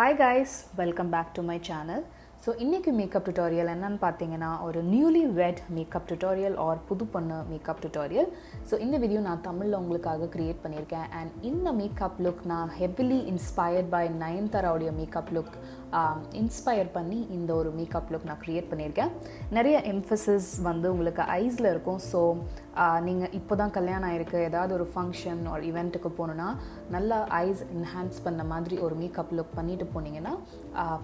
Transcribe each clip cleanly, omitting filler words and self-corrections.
Hi guys, welcome back to my channel. So இன்றைக்கி makeup tutorial என்னென்னு பார்த்தீங்கன்னா ஒரு newly wed makeup tutorial or புது பொண்ணு மேக்கப் டுட்டோரியல். ஸோ இந்த வீடியோ நான் தமிழில் உங்களுக்காக க்ரியேட் பண்ணியிருக்கேன். அண்ட் இந்த மேக்கப் லுக் நான் ஹெவிலி இன்ஸ்பயர்ட் பை நயன்தாராவுடைய மேக்கப் லுக் இன்ஸ்பயர் பண்ணி இந்த ஒரு மேக்கப் லுக் நான் க்ரியேட் பண்ணியிருக்கேன். நிறைய எம்ஃபசிஸ் வந்து உங்களுக்கு ஐஸில் இருக்கும். ஸோ நீங்கள் இப்போ தான் கல்யாணம் ஆகிருக்கு, ஏதாவது ஒரு ஃபங்க்ஷன் ஒரு இவெண்ட்டுக்கு போகணுன்னா நல்லா ஐஸ் என்ஹான்ஸ் பண்ண மாதிரி ஒரு மேக்கப் லுக் பண்ணிட்டு போனீங்கன்னா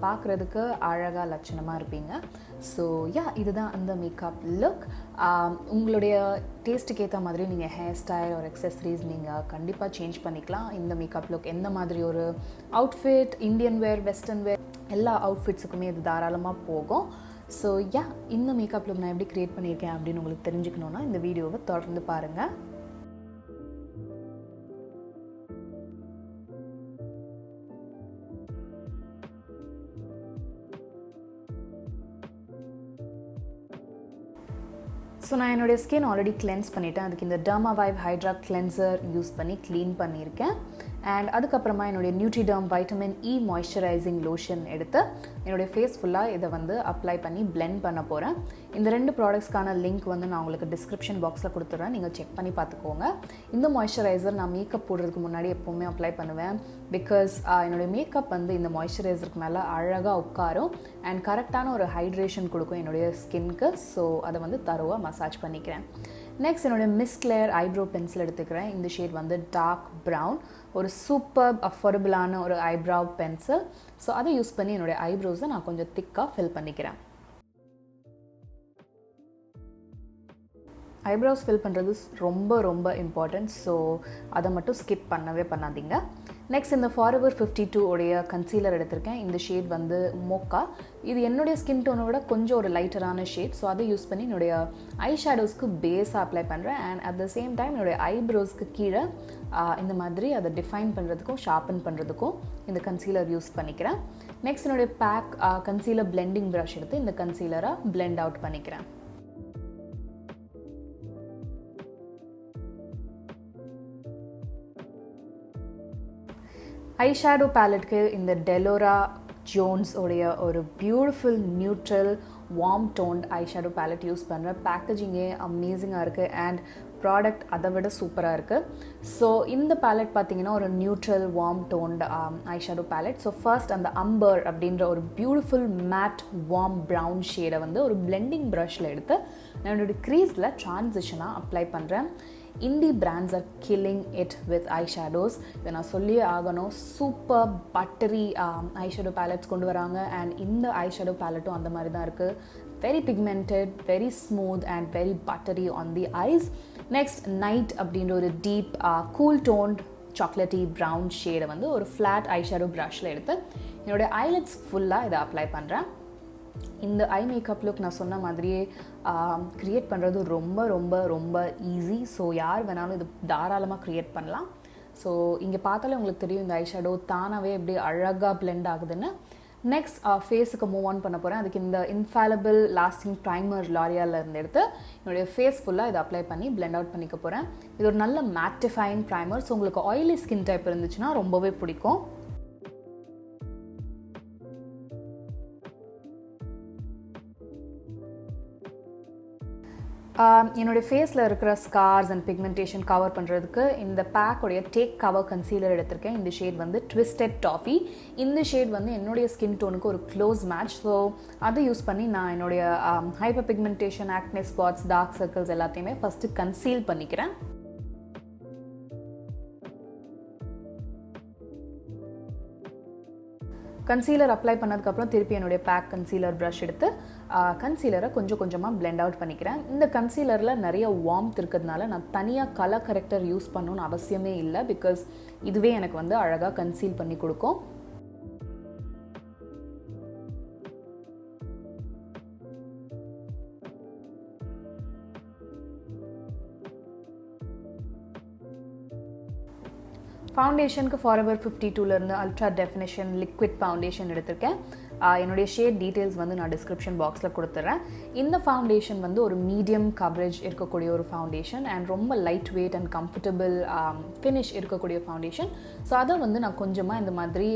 பார்க்குறதுக்கு அழகாக லட்சணமாக இருப்பீங்க. ஸோ இதுதான் அந்த மேக்கப் லுக். உங்களுடைய டேஸ்ட்டுக்கு ஏற்ற மாதிரி நீங்கள் ஹேர் ஸ்டைல் ஒரு எக்ஸசரிஸ் நீங்கள் கண்டிப்பாக சேஞ்ச் பண்ணிக்கலாம். இந்த மேக்கப் லுக் எந்த மாதிரி ஒரு அவுட்ஃபிட், இந்தியன் வேர், வெஸ்டர்ன் வேர் எல்லா அவுட்ஃபிட்ஸுக்குமே இது தாராளமாக போகும். ஸோ இந்த மேக்கப் லுக் நான் எப்படி க்ரியேட் பண்ணியிருக்கேன் அப்படின்னு உங்களுக்கு தெரிஞ்சுக்கணுன்னா இந்த வீடியோவை தொடர்ந்து பாருங்கள். ஸோ நான் என்னுடைய ஸ்கின் ஆல்ரெடி கிளென்ஸ் பண்ணிவிட்டேன். அதுக்கு இந்த derma vibe hydra cleanser use பண்ணி க்ளீன் பண்ணியிருக்கேன். அண்ட் அதுக்கப்புறமா என்னுடைய நியூட்ரிடர்ம் வைட்டமின் இ மாய்ஸ்சரைசிங் லோஷன் எடுத்து என்னுடைய ஃபேஸ் ஃபுல்லாக இதை வந்து அப்ளை பண்ணி பிளெண்ட் பண்ண போகிறேன். இந்த 2 ப்ராடக்ட்ஸ்க்கான லிங்க் வந்து நான் உங்களுக்கு டிஸ்கிரிப்ஷன் பாக்ஸில் கொடுத்துட்றேன், நீங்கள் செக் பண்ணி பார்த்துக்கோங்க. இந்த மாய்ஸ்சரைசர் நான் மேக்கப் போடுறதுக்கு முன்னாடி எப்போவுமே அப்ளை பண்ணுவேன். பிகாஸ் என்னுடைய மேக்கப் வந்து இந்த மாய்ஸ்சரைசருக்கு மேலே அழகாக உட்காரும் அண்ட் கரெக்டான ஒரு ஹைட்ரேஷன் கொடுக்கும் என்னுடைய ஸ்கின்க்கு. ஸோ அதை வந்து தரோவாக மசாஜ் பண்ணிக்கிறேன். நெக்ஸ்ட் என்னுடைய மிஸ் கிளேர் ஐப்ரோ பென்சில் எடுத்துக்கிறேன். இந்த ஷேட் வந்து டார்க் ப்ரௌன், ஒரு சூப்பர் அஃபோர்டபுளான ஒரு ஐப்ரோ பென்சில். ஸோ அதை யூஸ் பண்ணி என்னுடைய ஐப்ரோஸை நான் கொஞ்சம் திக்காக ஃபில் பண்ணிக்கிறேன். ஐப்ரோஸ் ஃபில் பண்ணுறது ரொம்ப ரொம்ப இம்பார்ட்டன்ட். ஸோ அதை மட்டும் ஸ்கிப் பண்ணவே பண்ணாதீங்க. நெக்ஸ்ட் இந்த ஃபாரெவர் 52 உடைய கன்சீலர் எடுத்திருக்கேன். இந்த ஷேட் வந்து மோக்கா. இது என்னுடைய ஸ்கின் டோனை விட கொஞ்சம் ஒரு லைட்டரான ஷேட். ஸோ அதை யூஸ் பண்ணி என்னுடைய ஐ ஷேடோஸ்க்கு பேஸாக அப்ளை பண்ணுறேன். And at the same time என்னுடைய ஐப்ரோஸ்க்கு கீழே இந்த மாதிரி அதை டிஃபைன் பண்ணுறதுக்கும் ஷார்பன் பண்ணுறதுக்கும் இந்த கன்சீலர் யூஸ் பண்ணிக்கிறேன். நெக்ஸ்ட் என்னுடைய பேக் கன்சீலர் பிளெண்டிங் ப்ரஷ் எடுத்து இந்த கன்சீலரை பிளெண்ட் அவுட் பண்ணிக்கிறேன். ஐ ஷேடோ பேலட்க்கு இந்த டெலோரா ஜோன்ஸ் உடைய ஒரு beautiful neutral warm toned eye shadow ballot use பண்ணுறேன். பேக்கேஜிங்கே அமேசிங்காக இருக்குது அண்ட் ப்ராடக்ட் அதை விட சூப்பராக இருக்குது. ஸோ இந்த பேலட் பார்த்தீங்கன்னா ஒரு neutral warm toned eye shadow palette. So first அந்த அம்பர் அப்படின்ற ஒரு பியூட்டிஃபுல் மேட் வார்ம் ப்ரௌன் ஷேடை வந்து ஒரு பிளெண்டிங் ப்ரஷில் எடுத்து நான் என்னுடைய க்ரீஸில் ட்ரான்சிஷனாக அப்ளை பண்ணுறேன். Indie brands are killing it with eye shadows. இதை நான் சொல்லியே ஆகணும். Super buttery eye shadow palettes கொண்டு வராங்க. அண்ட் இந்த ஐ ஷேடோ பேலட்டும் அந்த மாதிரி தான் இருக்குது. Very pigmented, very smooth and very buttery on the eyes. Next night அப்படின்ற ஒரு deep cool toned chocolatey brown ஷேடை வந்து ஒரு ஃப்ளாட் ஐ ஷேடோ ப்ரஷில் எடுத்து என்னுடைய ஐலட்ஸ் ஃபுல்லாக இதை அப்ளை பண்ணுறேன். இந்த ஐ மேக்கப் லுக் நான் சொன்ன மாதிரியே க்ரியேட் பண்ணுறது ரொம்ப ரொம்ப ரொம்ப ஈஸி. ஸோ யார் வேணாலும் இது தாராளமாக க்ரியேட் பண்ணலாம். ஸோ இங்கே பார்த்தாலே உங்களுக்கு தெரியும் இந்த ஐ ஷேடோ தானாகவே எப்படி அழகாக பிளெண்ட் ஆகுதுன்னு. நெக்ஸ்ட் ஃபேஸுக்கு மூவ் ஆன் பண்ண போகிறேன். அதுக்கு இந்த இன்ஃபாலபிள் லாஸ்டிங் ப்ரைமர் லாரியால் இருந்து எடுத்து என்னுடைய ஃபேஸ் ஃபுல்லாக இதை அப்ளை பண்ணி பிளெண்ட் அவுட் பண்ணிக்க போகிறேன். இது ஒரு நல்ல மேட்டிஃபைங் ப்ரைமர். ஸோ உங்களுக்கு ஆயிலி ஸ்கின் டைப் இருந்துச்சுன்னா ரொம்பவே பிடிக்கும். என்னுடைய ஃபேஸில் இருக்கிற ஸ்கார்ஸ் அண்ட் பிக்மெண்டேஷன் கவர் பண்ணுறதுக்கு இந்த பேக்கோடைய டேக் கவர் கன்சீலர் எடுத்திருக்கேன். இந்த ஷேட் வந்து ட்விஸ்டட் டாஃபி. இந்த ஷேட் வந்து என்னுடைய ஸ்கின் டோனுக்கு ஒரு க்ளோஸ் மேட்ச். ஸோ அதை யூஸ் பண்ணி நான் என்னுடைய hyper pigmentation, acne spots, dark circles எல்லாத்தையுமே ஃபஸ்ட்டு கன்சீல் பண்ணிக்கிறேன். கன்சீலர் அப்ளை பண்ணதுக்கப்புறம் திருப்பி என்னுடைய பேக் கன்சீலர் ப்ரஷ் எடுத்து கன்சீலரை கொஞ்சம் கொஞ்சமாக பிளெண்ட் அவுட் பண்ணிக்கிறேன். இந்த கன்சீலரில் நிறைய வார்ம்த் இருக்கிறதுனால நான் தனியாக கலர் கரெக்டர் யூஸ் பண்ணணும்னு அவசியமே இல்லை. பிகாஸ் இதுவே எனக்கு வந்து அழகாக கன்சீல் பண்ணி கொடுக்கும். ஃபவுண்டேஷனுக்கு ஃபாரெவர் 52லேருந்து அல்ட்ரா டெஃபினிஷன் லிக்விட் ஃபவுண்டேஷன் எடுத்திருக்கேன். என்னுடைய ஷேட் டீட்டெயில்ஸ் வந்து நான் டிஸ்கிரிப்ஷன் பாக்ஸில் கொடுத்துட்றேன். இந்த ஃபவுண்டேஷன் வந்து ஒரு மீடியம் கவரேஜ் இருக்கக்கூடிய ஒரு ஃபவுண்டேஷன் அண்ட் ரொம்ப light weight and comfortable finish இருக்கக்கூடிய ஃபவுண்டேஷன். ஸோ அதை வந்து நான் கொஞ்சமாக இந்த மாதிரி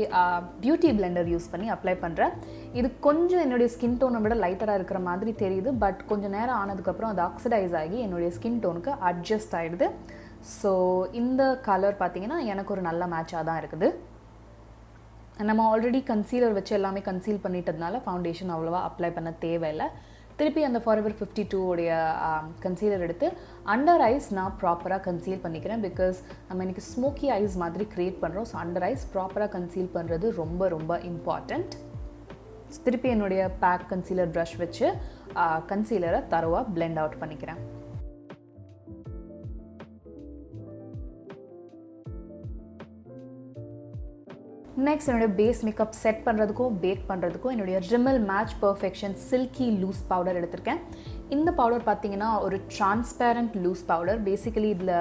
பியூட்டி பிளெண்டர் யூஸ் பண்ணி அப்ளை பண்ணுறேன். இது கொஞ்சம் என்னுடைய ஸ்கின் டோனை விட லைட்டராக இருக்கிற மாதிரி தெரியுது, பட் கொஞ்சம் நேரம் ஆனதுக்கப்புறம் அது ஆக்சிடைஸ் ஆகி என்னுடைய ஸ்கின் டோனுக்கு அட்ஜஸ்ட் ஆகிடுது. ஸோ இந்த கலர் பார்த்திங்கன்னா எனக்கு ஒரு நல்ல மேட்சாக தான் இருக்குது. நம்ம ஆல்ரெடி கன்சீலர் வச்சு எல்லாமே கன்சீல் பண்ணிட்டதுனால ஃபவுண்டேஷன் அவ்வளோவா அப்ளை பண்ண தேவையில்லை. திருப்பி அந்த ஃபாரெவர் 52 உடைய கன்சீலர் எடுத்து அண்டர் ஐஸ் நான் ப்ராப்பராக கன்சீல் பண்ணிக்கிறேன். பிகாஸ் நம்ம இன்றைக்கி ஸ்மோக்கி ஐஸ் மாதிரி க்ரியேட் பண்ணுறோம். ஸோ அண்டர் ஐஸ் ப்ராப்பராக கன்சீல் பண்ணுறது ரொம்ப ரொம்ப இம்பார்ட்டண்ட். திருப்பி என்னுடைய பேக் கன்சீலர் ப்ரஷ் வச்சு கன்சீலரை தரோவாக பிளெண்ட் அவுட் பண்ணிக்கிறேன். நெக்ஸ்ட் என்னுடைய பேஸ் மேக்கப் செட் பண்ணுறதுக்கும் பேக் பண்ணுறதுக்கும் என்னுடைய Rimmel match perfection silky loose powder எடுத்திருக்கேன். இந்த பவுடர் பார்த்தீங்கன்னா ஒரு டிரான்ஸ்பேரண்ட் லூஸ் பவுடர். பேசிக்கலி இதில்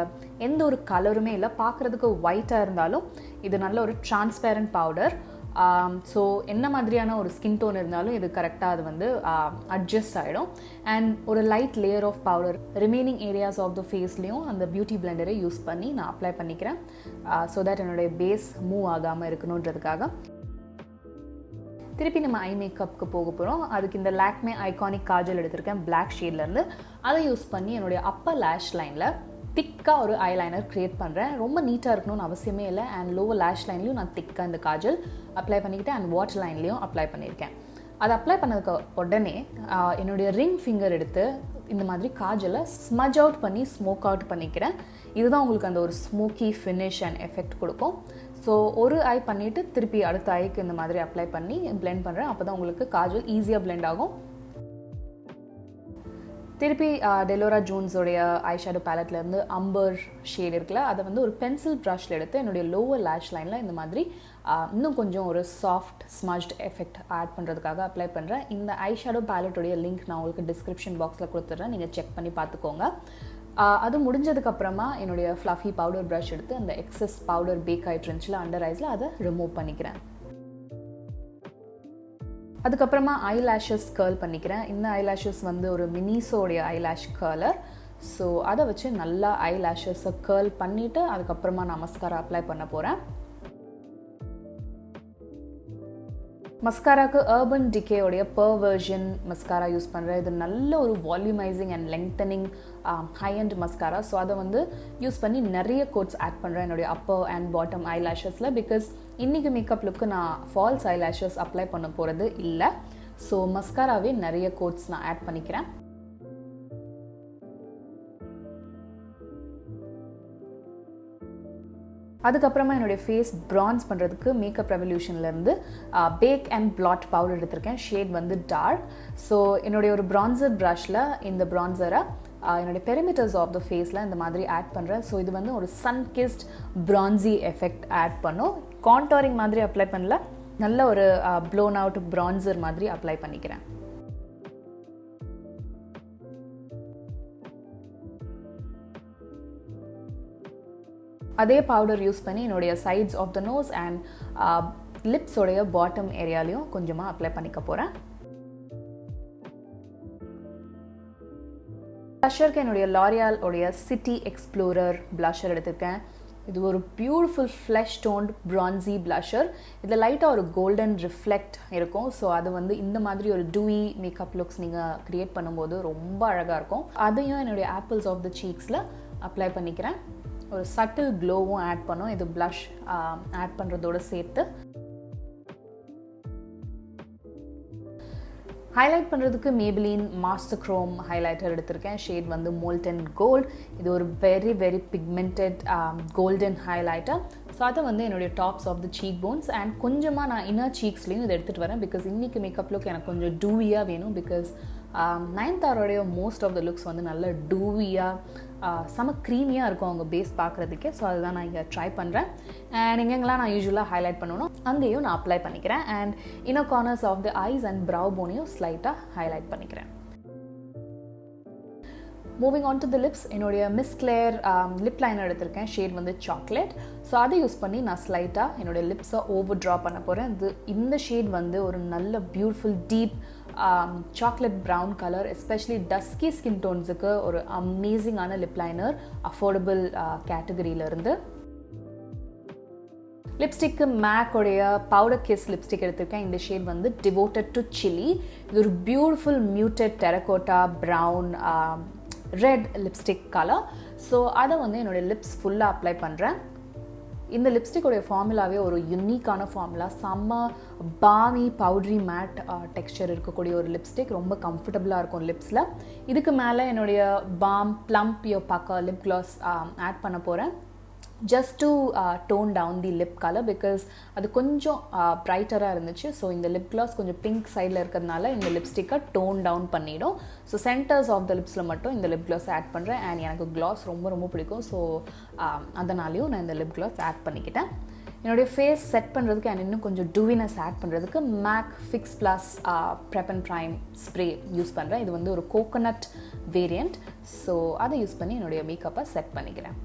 எந்த ஒரு கலருமே இல்லை, பார்க்குறதுக்கு ஒயிட்டாக இருந்தாலும் இது நல்ல ஒரு டிரான்ஸ்பேரண்ட் பவுடர். ஸோ என்ன மாதிரியான ஒரு ஸ்கின் டோன் இருந்தாலும் இது கரெக்டாக அது வந்து அட்ஜஸ்ட் ஆகிடும். அண்ட் ஒரு light layer of powder remaining areas of the ஃபேஸ்லேயும் அந்த பியூட்டி பிளெண்டரை யூஸ் பண்ணி நான் அப்ளை பண்ணிக்கிறேன். ஸோ தட் என்னுடைய பேஸ் மூவ் ஆகாமல் இருக்கணுன்றதுக்காக. திருப்பி நம்ம ஐ மேக்கப்புக்கு போக போகிறோம். அதுக்கு இந்த லாக்மே ஐகானிக் காஜல் எடுத்திருக்கேன் பிளாக் ஷேட்லேருந்து. அதை யூஸ் பண்ணி என்னுடைய அப்பர் லேஷ் லைனில் திக்காக ஒரு ஐலைனர் க்ரியேட் பண்ணுறேன். ரொம்ப நீட்டாக இருக்கணும்னு அவசியமே இல்லை. அண்ட் லோவர் லேஷ் லைன்லையும் நான் திக்காக இந்த காஜல் அப்ளை பண்ணிக்கிட்டேன். அண்ட் வாட்டர் லைன்லேயும் அப்ளை பண்ணியிருக்கேன். அதை அப்ளை பண்ணதுக்கு உடனே என்னுடைய ரிங் ஃபிங்கர் எடுத்து இந்த மாதிரி காஜலை ஸ்மஜ் அவுட் பண்ணி ஸ்மோக் அவுட் பண்ணிக்கிறேன். இதுதான் உங்களுக்கு அந்த ஒரு ஸ்மோக்கி ஃபினிஷ் அண்ட் எஃபெக்ட் கொடுக்கும். ஸோ ஒரு ஐ பண்ணிவிட்டு திருப்பி அடுத்த ஐக்கு இந்த மாதிரி அப்ளை பண்ணி பிளெண்ட் பண்ணுறேன். அப்போ தான் உங்களுக்கு காஜல் ஈஸியாக பிளெண்ட் ஆகும். திருப்பி டெலோரா ஜோன்ஸோடைய ஐ ஷேடோ பேலட்லேருந்து அம்பர் ஷேட் இருக்குல்ல, அதை வந்து ஒரு பென்சில் ப்ரஷில் எடுத்து என்னுடைய லோவர் லேஷ் லைனில் இந்த மாதிரி இன்னும் கொஞ்சம் ஒரு சாஃப்ட் ஸ்மஜ்ட் எஃபெக்ட் ஆட் பண்ணுறதுக்காக அப்ளை பண்ணுறேன். இந்த ஐ ஷேடோ பேலட்டோடைய லிங்க் நான் உங்களுக்கு டிஸ்கிரிப்ஷன் பாக்ஸில் கொடுத்துட்றேன், நீங்கள் செக் பண்ணி பார்த்துக்கோங்க. அது முடிஞ்சதுக்கப்புறமா என்னுடைய ஃப்ளஃபி பவுடர் ப்ரஷ் எடுத்து அந்த எக்ஸஸ் பவுடர் பேக் ஆகிட்டு இருந்துச்சுல அண்டர் ஐஸில் அதை ரிமூவ் பண்ணிக்கிறேன். அதுக்கப்புறமா ஐ லேஷஸ் கர்ல் பண்ணிக்கிறேன். இந்த ஐ லேஷஸ் வந்து ஒரு மினிஸோடைய ஐ லேஷ் கர்லர். ஸோ அதை வச்சு நல்லா ஐ லேஷஸை கர்ல் பண்ணிவிட்டு அதுக்கப்புறமா நான் மஸ்காரா அப்ளை பண்ண போகிறேன். மஸ்காராக்கு அர்பன் டிகேயோடைய பர்வர்ஷன் மஸ்காரா யூஸ் பண்ணுறேன். இது நல்ல ஒரு volumising and lengthening high and mascara. So அதை வந்து யூஸ் பண்ணி நிறைய கோட்ஸ் ஆட் பண்ணுறேன் என்னுடைய அப்பர் அண்ட் பாட்டம் ஐ லேஷஸில். பிகாஸ் இன்றைக்கி மேக்கப் லுக்கு நான் ஃபால்ஸ் ஐ லேஷஸ் அப்ளை பண்ண போகிறது இல்லை. ஸோ மஸ்காராவே நிறைய கோட்ஸ் நான் ஆட் பண்ணிக்கிறேன். அதுக்கப்புறமா என்னுடைய ஃபேஸ் ப்ரான்ஸ் பண்ணுறதுக்கு மேக்கப் ரெவல்யூஷன்லேருந்து பேக் அண்ட் பிளாட் பவுடர் எடுத்திருக்கேன். ஷேட் வந்து டார்க். ஸோ என்னுடைய ஒரு ப்ரான்சர் ப்ரஷில் இந்த ப்ரான்சரை என்னுடைய பெரிமீட்டர்ஸ் ஆஃப் த ஃபேஸில் இந்த மாதிரி ஆட் பண்ணுறேன். ஸோ இது வந்து ஒரு sun kissed bronzy effect add பண்ணும். கான்டோரிங் மாதிரி அப்ளை பண்ணல, நல்ல ஒரு ப்ளோன் அவுட் ப்ரான்சர் மாதிரி அப்ளை பண்ணிக்கிறேன். அதே பவுடர் யூஸ் பண்ணி என்னுடைய sides of the nose and லிப்ஸோடைய பாட்டம் ஏரியாலையும் கொஞ்சமாக அப்ளை பண்ணிக்க போகிறேன். ப்ளஷருக்கு என்னுடைய லாரியால் உடைய சிட்டி எக்ஸ்ப்ளோரர் ப்ளஷர் எடுத்திருக்கேன். இது ஒரு பியூட்டிஃபுல் ஃப்ளஷ் டோன்ட் ப்ரான்சி ப்ளஷர். இதில் லைட்டாக ஒரு கோல்டன் ரிஃப்ளெக்ட் இருக்கும். ஸோ அது வந்து இந்த மாதிரி ஒரு டூவி மேக்கப் லுக்ஸ் நீங்கள் க்ரியேட் பண்ணும்போது ரொம்ப அழகாக இருக்கும். அதையும் என்னுடைய ஆப்பிள்ஸ் ஆஃப் த சீக்ஸில் அப்ளை பண்ணிக்கிறேன். ஒரு சட்டில் க்ளோவும் ஆட் பண்ணும் இது ப்ளஷ் ஆட் பண்ணுறதோடு சேர்த்து. ஹைலைட் பண்ணுறதுக்கு மேபிலின் மாஸ்டர் க்ரோம் ஹைலைட்டர் எடுத்திருக்கேன். ஷேட் வந்து மோல்டன் கோல்ட். இது ஒரு very very pigmented golden highlighter. So அதை வந்து என்னுடைய tops of the cheek bones and கொஞ்சமாக நான் இன்னர் சீக்ஸ்லேயும் இதை எடுத்துகிட்டு வரேன். பிகாஸ் இன்றைக்கி மேக்கப் லுக் எனக்கு கொஞ்சம் டூவியாக வேணும். பிகாஸ் நயன்தாரோடைய மோஸ்ட் ஆஃப் த லுக்ஸ் வந்து நல்ல டூவியாக செம க்ரீமியாக இருக்கும் அவங்க பேஸ் பார்க்குறதுக்கே. ஸோ அதுதான் நான் இங்கே ட்ரை பண்ணுறேன். அண்ட் எங்கெங்கெல்லாம் நான் யூஸ்வலாக ஹைலைட் பண்ணணும் அங்கேயும் நான் அப்ளை பண்ணிக்கிறேன். And inner corners of the eyes and brow போனையும் ஸ்லைட்டாக ஹைலைட் பண்ணிக்கிறேன். Moving on to the lips, என்னுடைய மிஸ் கிளேர் லிப் லைனர் எடுத்திருக்கேன், ஷேட் வந்து சாக்லேட். ஸோ அதை யூஸ் பண்ணி நான் ஸ்லைட்டாக என்னுடைய லிப்ஸை ஓவர் ட்ரா பண்ண போகிறேன். இந்த ஷேட் வந்து ஒரு நல்ல beautiful deep chocolate brown colour, especially dusky skin டோன்ஸுக்கு ஒரு அமேசிங்கான லிப் லைனர், அஃபோர்டபுள் கேட்டகரியிலேருந்து. லிப்ஸ்டிக்கு மேக்கோடைய பவுடர் கிஸ் லிப்ஸ்டிக் எடுத்திருக்கேன். இந்த ஷேட் வந்து டிவோட்டட் டு சில்லி. இது ஒரு beautiful muted terracotta brown red lipstick colour. So அதை வந்து என்னுடைய லிப்ஸ் ஃபுல்லாக அப்ளை பண்ணுறேன். இந்த லிப்ஸ்டிக்கோடைய ஃபார்முலாவே ஒரு யுனிக்கான ஃபார்முலா, செம்ம பாமி பவுட்ரி மேட் டெக்ஸ்சர் இருக்கக்கூடிய ஒரு லிப்ஸ்டிக், ரொம்ப கம்ஃபர்டபுளாக இருக்கும் லிப்ஸில். இதுக்கு மேலே என்னுடைய பாம் ப்ளம்ப் யோ பக்கா லிப் க்ளாஸ் ஆட் பண்ண போகிறேன், just to tone down the lip color because அது கொஞ்சம் பிரைட்டராக இருந்துச்சு. ஸோ இந்த லிப் கிளாஸ் கொஞ்சம் பிங்க் சைடில் இருக்கிறதுனால இந்த லிப்ஸ்டிக்கை டோன் டவுன் பண்ணிடும். ஸோ சென்டர்ஸ் ஆஃப் த லிப்ஸில் மட்டும் இந்த லிப் கிளாஸ் ஆட் பண்ணுறேன். அண்ட் எனக்கு கிளாஸ் ரொம்ப ரொம்ப பிடிக்கும். ஸோ அதனாலேயும் நான் இந்த லிப் கிளாஸ் ஆட் பண்ணிக்கிட்டேன். என்னுடைய ஃபேஸ் செட் பண்ணுறதுக்கு அண்ட் இன்னும் கொஞ்சம் டூவினஸ் ஆட் பண்ணுறதுக்கு Mac fix plus prep and prime spray use பண்ணுறேன். இது வந்து ஒரு கோகோனட் வேரியண்ட். ஸோ அதை யூஸ் பண்ணி என்னுடைய மேக்கப்பை செட் பண்ணிக்கிறேன்.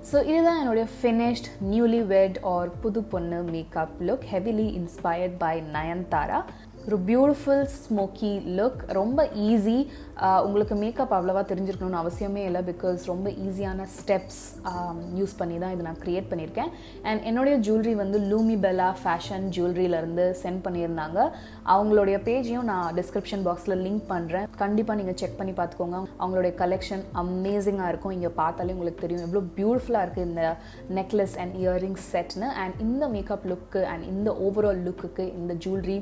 ஸோ இதுதான் என்னுடைய ஃபினிஷ்ட் நியூலி வெட் ஆர் புது பொண்ணு makeup look, heavily inspired by Nayanthara. ஒரு பியூட்டிஃபுல் ஸ்மோக்கி லுக், ரொம்ப ஈஸி. உங்களுக்கு மேக்கப் அவ்வளோவா தெரிஞ்சிருக்கணும்னு அவசியமே இல்லை, பிகாஸ் ரொம்ப ஈஸியான ஸ்டெப்ஸ் யூஸ் பண்ணி தான் இதை நான் க்ரியேட் பண்ணியிருக்கேன். அண்ட் என்னுடைய ஜுவல்லரி வந்து லூமி பெல்லா ஃபேஷன் ஜுவல்லரியிலேருந்து சென்ட் பண்ணியிருந்தாங்க. அவங்களுடைய பேஜையும் நான் டிஸ்கிரிப்ஷன் பாக்ஸில் லிங்க் பண்ணுறேன், கண்டிப்பாக நீங்கள் செக் பண்ணி பார்த்துக்கோங்க. அவங்களுடைய கலெக்ஷன் அமேசிங்காக இருக்கும். இங்கே பார்த்தாலே உங்களுக்கு தெரியும் எவ்வளோ பியூட்டிஃபுல்லாக இருக்குது இந்த நெக்லஸ் அண்ட் இயரிங்ஸ் செட்னு. அண்ட் இந்த மேக்கப் லுக்கு அண்ட் இந்த ஓவரால் லுக்குக்கு இந்த ஜுவல்லரி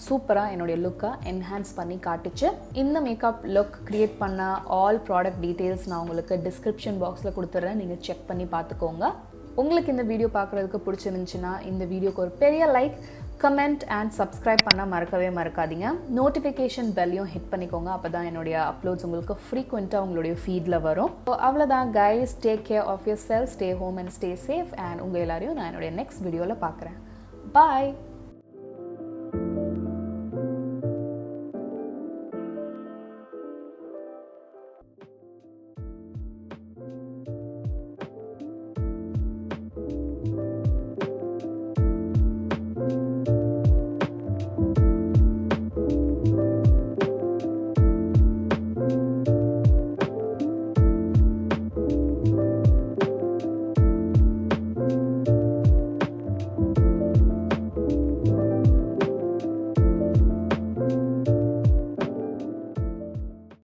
சூப்பராக என்னுடைய லுக்கை என்ஹான்ஸ் பண்ணி காட்டுச்சு. இந்த மேக்கப் லுக் கிரியேட் பண்ண ஆல் ப்ராடக்ட் டீட்டெயில்ஸ் நான் உங்களுக்கு டிஸ்கிரிப்ஷன் பாக்ஸில் கொடுத்துட்றேன், நீங்கள் செக் பண்ணி பார்த்துக்கோங்க. உங்களுக்கு இந்த வீடியோ பார்க்குறதுக்கு பிடிச்சிருந்துச்சுன்னா இந்த வீடியோக்கு ஒரு பெரிய லைக், கமெண்ட் அண்ட் சப்ஸ்கிரைப் பண்ண மறக்கவே மறக்காதீங்க. நோட்டிஃபிகேஷன் பெல்லையும் ஹிட் பண்ணிக்கோங்க, அப்போ தான் என்னுடைய அப்லோட்ஸ் உங்களுக்கு ஃப்ரீக்வெண்ட்டாக உங்களுடைய ஃபீடில் வரும். ஸோ அவ்வளோதான் guys, take care of yourself, stay home and stay safe. And உங்கள் எல்லாரையும் நான் என்னுடைய நெக்ஸ்ட் வீடியோவில் பார்க்குறேன். பாய்.